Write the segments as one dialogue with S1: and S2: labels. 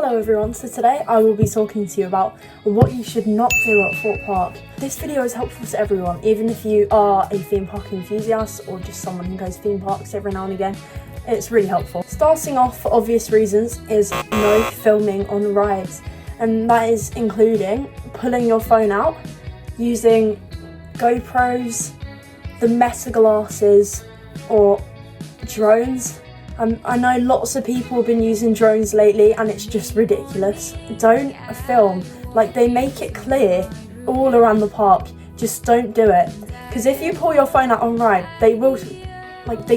S1: Hello everyone, so today I will be talking to you about what you should not do at Thorpe Park. This video is helpful to everyone, even if you are a theme park enthusiast or just someone who goes theme parks every now and again. It's really helpful. Starting off, for obvious reasons, is no filming on rides, and that is including pulling your phone out, using GoPros, the meta glasses, or drones. I know lots of people have been using drones lately and it's just ridiculous. Don't film. Like, they make it clear all around the park. Just don't do it. Because if you pull your phone out on ride, they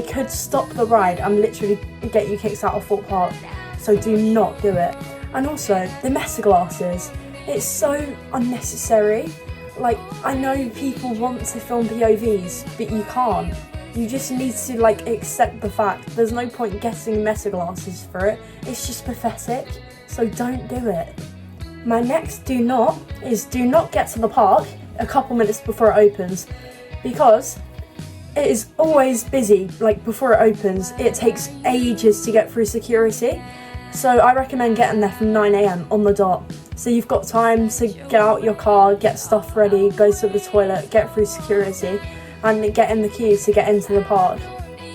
S1: could stop the ride and literally get you kicked out of Thorpe Park. So do not do it. And also, the meta glasses. It's so unnecessary. Like, I know people want to film POVs, but you can't. You just need to accept the fact there's no point getting meta glasses for it. It's just pathetic, so don't do it. My next do not is do not get to the park a couple minutes before it opens, because it is always busy. Like, before it opens, it takes ages to get through security. So I recommend getting there from 9 AM on the dot. So you've got time to get out your car, get stuff ready, go to the toilet, get through security, and get in the queue to get into the park.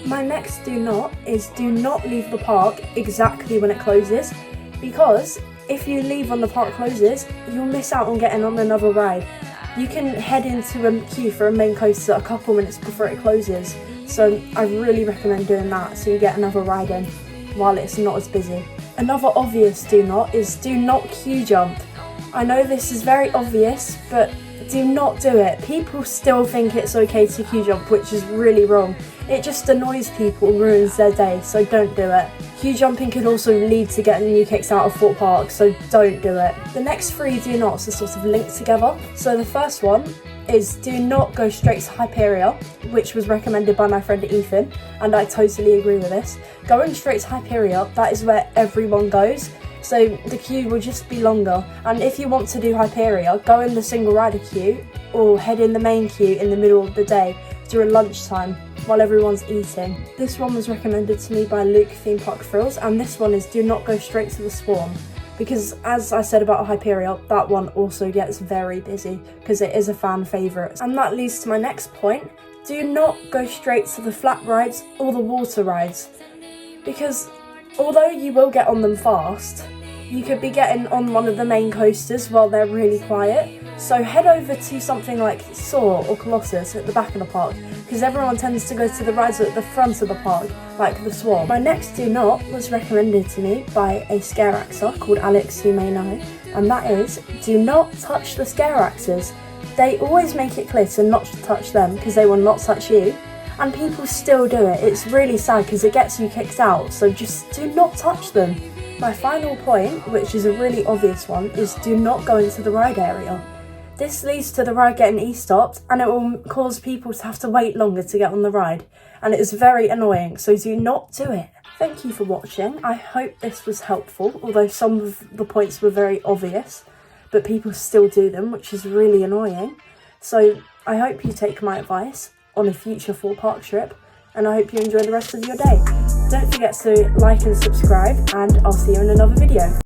S1: My next do not is do not leave the park exactly when it closes, because if you leave when the park closes, you'll miss out on getting on another ride. You can head into a queue for a main coaster a couple minutes before it closes, so I really recommend doing that so you get another ride in while it's not as busy. Another obvious do not is do not queue jump. I know this is very obvious, but do not do it. People still think it's okay to queue jump, which is really wrong. It just annoys people and ruins their day, so don't do it. Queue jumping can also lead to getting you kicked out of Thorpe Park, so don't do it. The next three do nots are sort of linked together. So the first one is do not go straight to Hyperia, which was recommended by my friend Ethan, and I totally agree with this. Going straight to Hyperia, that is where everyone goes. So the queue will just be longer, and if you want to do Hyperia, go in the single rider queue or head in the main queue in the middle of the day during lunchtime while everyone's eating. This one was recommended to me by Luke Theme Park Thrills, and this one is do not go straight to the Swarm, because as I said about Hyperia, that one also gets very busy because it is a fan favourite. And that leads to my next point: do not go straight to the flat rides or the water rides, because although you will get on them fast, you could be getting on one of the main coasters while they're really quiet. So head over to something like Soar or Colossus at the back of the park, because everyone tends to go to the rides at the front of the park, like the Swan. My next do not was recommended to me by a scare actor called Alex, you may know, and that is do not touch the scare actors. They always make it clear to not to touch them because they will not touch you. And people still do it. It's really sad because it gets you kicked out, so just do not touch them. My final point, which is a really obvious one, is do not go into the ride area. This leads to the ride getting e-stopped, and it will cause people to have to wait longer to get on the ride, and it is very annoying, so do not do it. Thank you for watching. I hope this was helpful, although some of the points were very obvious, but people still do them, which is really annoying. So I hope you take my advice on a future Thorpe Park trip, and I hope you enjoy the rest of your day. Don't forget to like and subscribe, and I'll see you in another video.